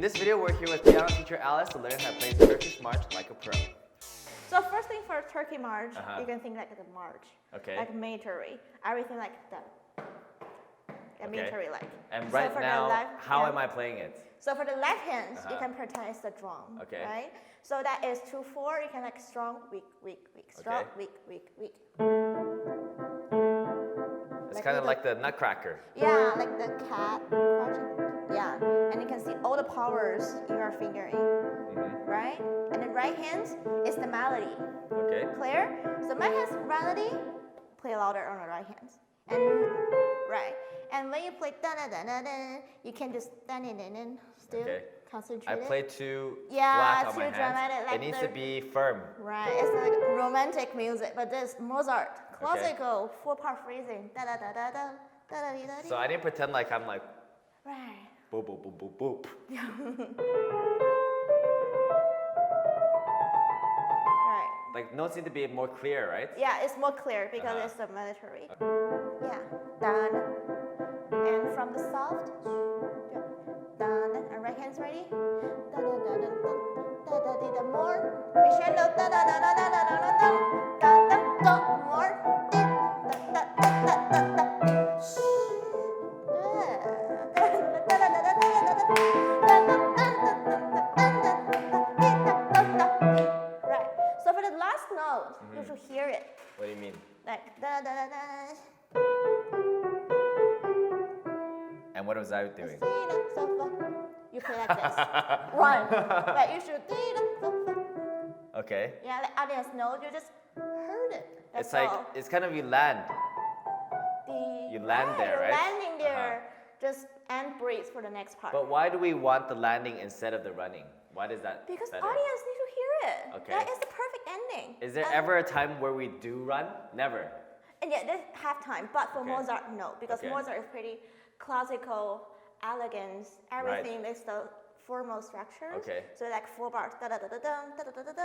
this video, we're here with piano teacher Aylex to learn how to play Turkish March like a pro. So first thing for Turkey March, you can think like the march, like military, everything like that, military like. And so right now, how am I playing it? So for the left hand, you can pretend it's the drum, right? So that is 2/4. You can like strong, weak, weak, weak, strong, weak, weak, weak. It's kind of like the nutcracker. Yeah, like the cat crouching. Yeah, and you can see all the powers you are fingering, right? And the right hand is the melody. Okay. Clear? So my hand's melody, play louder on the right hand. And right. And when you play da da da da da, you can just da da da da still concentrate. I play too flat on my hands. Dramatic, like it needs to be firm. Right. It's like romantic music, but this Mozart, classical, 4-part phrasing. Da da da da da da da da da. So I didn't pretend like I'm like. Right. Boop boop boop boop boop. Right. Like notes need to be more clear, right? Yeah, it's more clear because it's the military. Yeah. Done. And from the soft, done. And right hand's ready. Da da da da da da da da more crescendo. Da da da da da da da da da da more. Da da da da da da. Right. So for the last note, you should hear it. What do you mean? Like da da da da. And what was I doing? You play like this. Run. But you should. Okay. Yeah, the audience knows you just heard it. That's it's like all. it's kind of you land. You land there, right? Landing there. Just and breathe for the next part. But why do we want the landing instead of the running? Why does that? Because better? audience need to hear it. Okay. That is the perfect ending. Is there ever a time where we do run? Never. And yeah, there's halftime. But for Mozart, no, because Mozart is pretty classical, elegance, everything is the formal structure. Okay. So like 4 bars, da da da da da da da da da da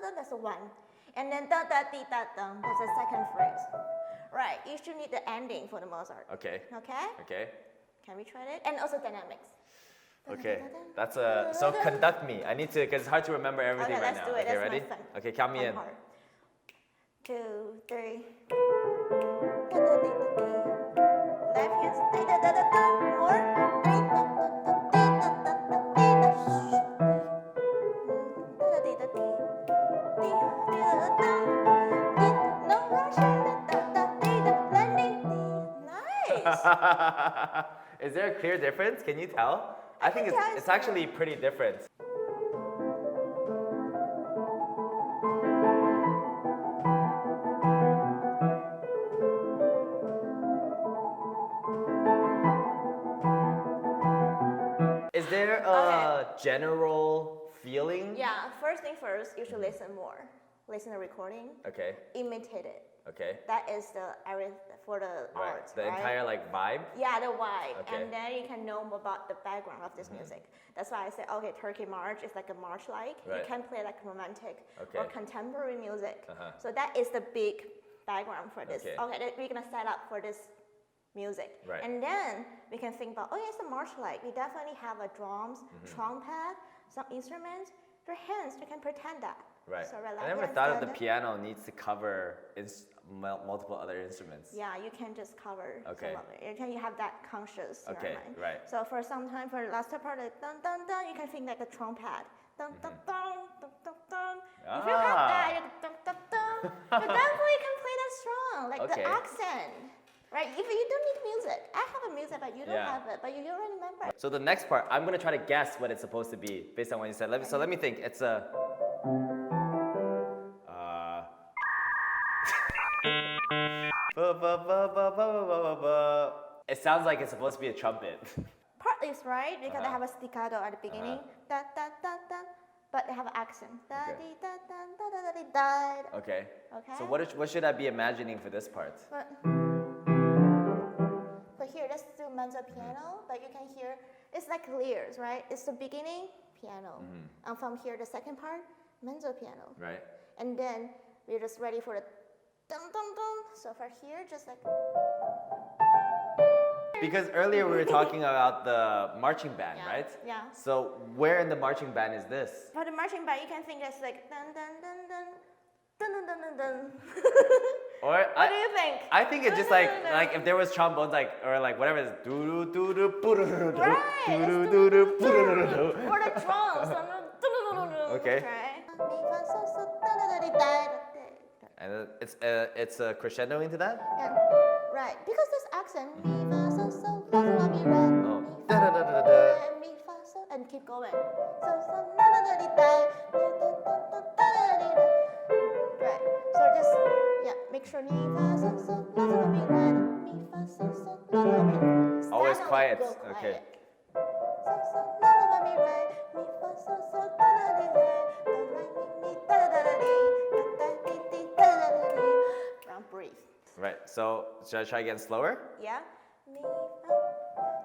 da. That's the one, and then da da di da da. That's the second phrase. Right. You should need the ending for the Mozart. Okay. Okay. Okay. Can we try it? And also dynamics. Okay. That's a so conduct me. I need to because it's hard to remember everything right now. Do it. Okay, That's ready? fun. Okay, count me in. Part. 2, 3. Left hand, da da da da. More. No rushing. Nice. Is there a clear difference? Can you tell? I think it's actually pretty different. Is there a general feeling? Yeah, first thing first, you should listen more. Listen to the recording. Okay. Imitate it. Okay. That is the area for the art. The entire like vibe? Yeah, the vibe. Okay. And then you can know more about the background of this music. That's why I say, okay, Turkey March is like a march-like. Right. You can play like romantic Okay. or contemporary music. So that is the big background for this. Okay, then we're gonna set up for this music. Right. And then we can think about, oh yeah, it's a march-like. We definitely have a drums, trumpet, some instruments. Your hands, you can pretend that. Right. So I never thought of the piano needs to cover multiple other instruments. Yeah, you can just cover some of it. You have that conscious in your mind. Right. So for some time, for the last part, like dun dun dun, you can think like a trumpet. Dun dun dun dun dun dun. If you have that, you dun dun dun. You definitely can play that strong, like the accent. Right? If you don't need music, I have a music, but you don't have it, but you don't remember. So the next part, I'm gonna try to guess what it's supposed to be based on what you said. So let me think. It's a. It sounds like it's supposed to be a trumpet. Partly is right because they have a staccato at the beginning, da da da da, but they have an accent, da di da da da da da da. Okay. Okay. So what should I be imagining for this part? But here, let's do mezzo piano, but you can hear it's like layers, right? It's the beginning piano, and from here the second part mezzo piano, Right. and then we're just ready for the dum dum dum. So for here, just like because earlier we were talking about the marching band, Yeah. right? Yeah. So where in the marching band is this? For the marching band, you can think it's like dun dun dun dun dun dun dun dun dun. Or What do you think? I think it's just like if there was trombones or whatever it's doo doo doo doo doo doo doo Right. doo doo doo doo doo doo. Or the drums. Okay. Right. And it's a crescendo into that? Yeah. Right. Because this accent. Mi, fa, so, so, la, la, mi, ra, Oh. mi, Da, fa, da, da, da, da. mi, fa, so, and keep going. So, so, la, la, la, di, da, da, da, da, da, da, di, da. Right. So just, yeah, make sure mi, fa, so, so, la, la, mi, ra, mi, fa, so, so, la, la, mi, ra. Always Stand on, quiet. go quiet. Okay. So, so, la, la, mi, ra, mi, fa, so, so, la, la, di, da, da, ra, mi, da, da, da, di, da, da, di, di, da, da, da, di. Now breathe. Right. So should I try again slower? Yeah. Mi, fa.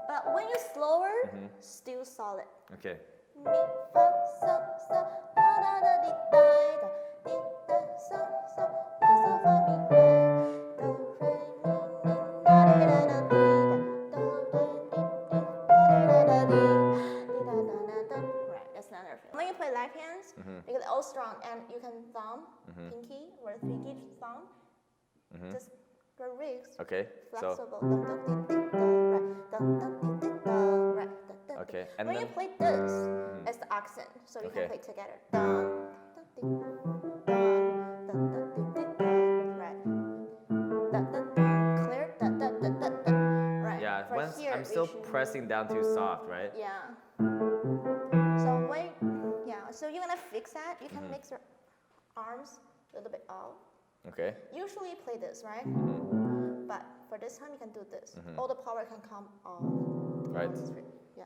But when you're slower, still solid. Okay. Mi, fa, so, so, la, la, la, di, da, da, di, da, so, so, la, so, fa, mi, re, do, re, mi, mi, da, di, da, da, di, da, do, re, mi, mi, da, di, da, da, di, di, da, da, da, da. Right, that's another thing. When you play left hands, because they're all strong, and you can thumb, pinky, or pinky thumb, just the wrist. Okay. So Flexible. Dum, dum, di, di, da, right. Dum, dum, di, di, da, right. Dum, dum, di. Okay, and when you then- play this, it's the accent, so you Okay. can play together. Dum, dum, di, dum, dum, dum, di, di, da, right. Da, da, da, clear. Da, da, da, da, da. Right. yeah, For once here, I'm still we should- pressing down too soft, right? Yeah. So when, yeah, so you're gonna fix that. You can mix your arms a little bit off. Okay. Usually you play this, right? But for this time you can do this. All the power can come off. Right. Yeah.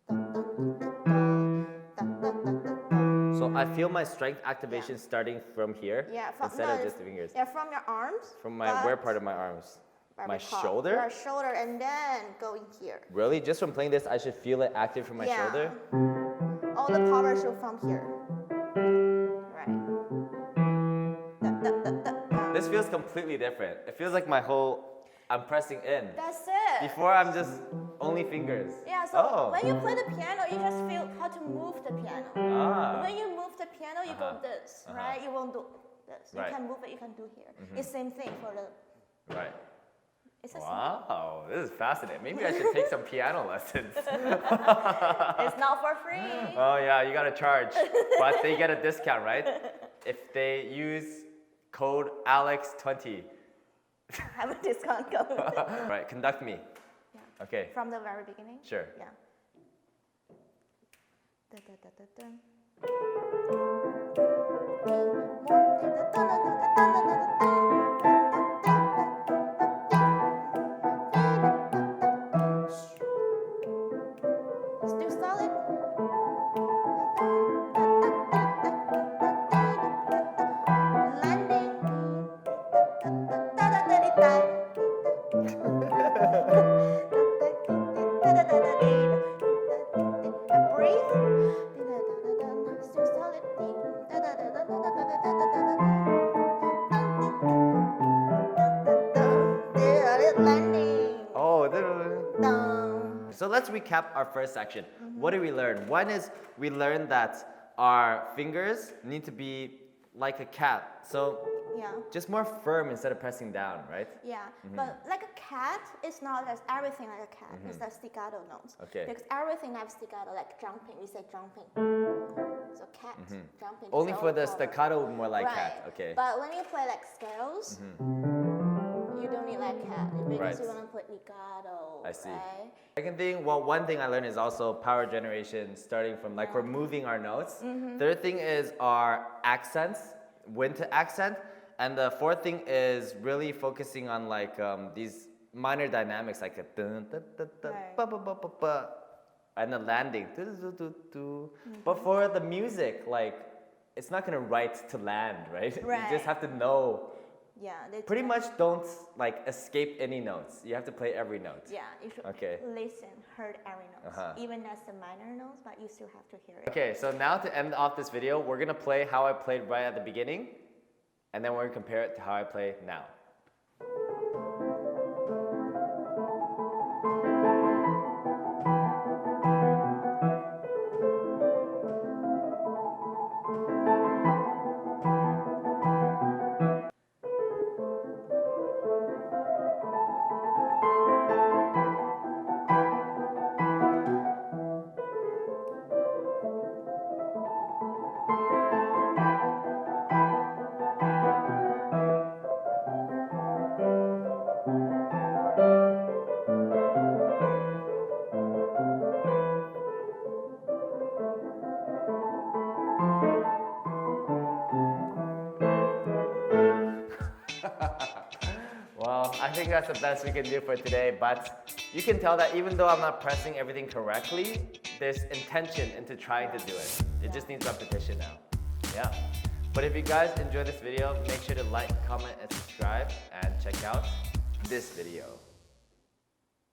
Dun, dun, dun, dun, dun, dun, dun, dun. So I feel my strength activation starting from here Yeah, from, instead no, of just the fingers. Yeah, from your arms. From my where part of my arms? by My the top. shoulder? Your shoulder, and then go in here. Really? Just from playing this, I should feel it active from my Yeah. shoulder? All the power should from here. Right. Da, da, da, da, da. This feels completely different. It feels like I'm pressing in. That's it. Before I'm just only fingers. Yeah, so Oh. when you play the piano, you just feel how to move the piano. Ah. When you move the piano, you go this, right? You won't do this. You Right. can move it, you can do here. It's same thing for the, Right. it's the same. Wow, this is fascinating. Maybe I should take some piano lessons. It's not for free. Oh yeah, you gotta charge. But they get a discount, right? If they use code Aylex20. Have a discount code. Right, conduct me. Yeah. Okay, From the very beginning? sure. Yeah. Da, da, da, da, da. Still solid. Landing. Breathe. Still solid. Landing. Oh, Down. so let's recap our first section. What did we learn? One is we learned that our fingers need to be like a cat. So Yeah. just more firm instead of pressing down, right? Yeah, but like a cat, it's not as everything like a cat. It's like staccato notes. Okay. Because everything like staccato, like jumping, we say jumping. So cat, jumping. Only is for all the power. staccato, more like Right. cat. Okay. But when you play like scales, you don't need like cat because Right. you want to play legato. I see. Right? Second thing, well, one thing I learned is also power generation, starting from like we're moving our notes. Third thing is our accents, when to accent. And the fourth thing is really focusing on like these minor dynamics, like a dun, dun, dun, dun, Right. ba, ba, ba, ba, ba, and the landing. Du, du, du, du. But for the music, like it's not gonna write to land, right? You Right. just have to know. Yeah. Pretty much don't like escape any notes. You have to play every note. Yeah, you should Okay. listen, heard every note, Uh-huh. even as the minor notes, but you still have to hear it. Okay, so now to end off this video, we're gonna play how I played right at the beginning, and then we're gonna compare it to how I play now. I think that's the best we can do for today, but you can tell that even though I'm not pressing everything correctly, there's intention into trying to do it. It just needs repetition now. Yeah. But if you guys enjoyed this video, make sure to like, comment, and subscribe, and check out this video.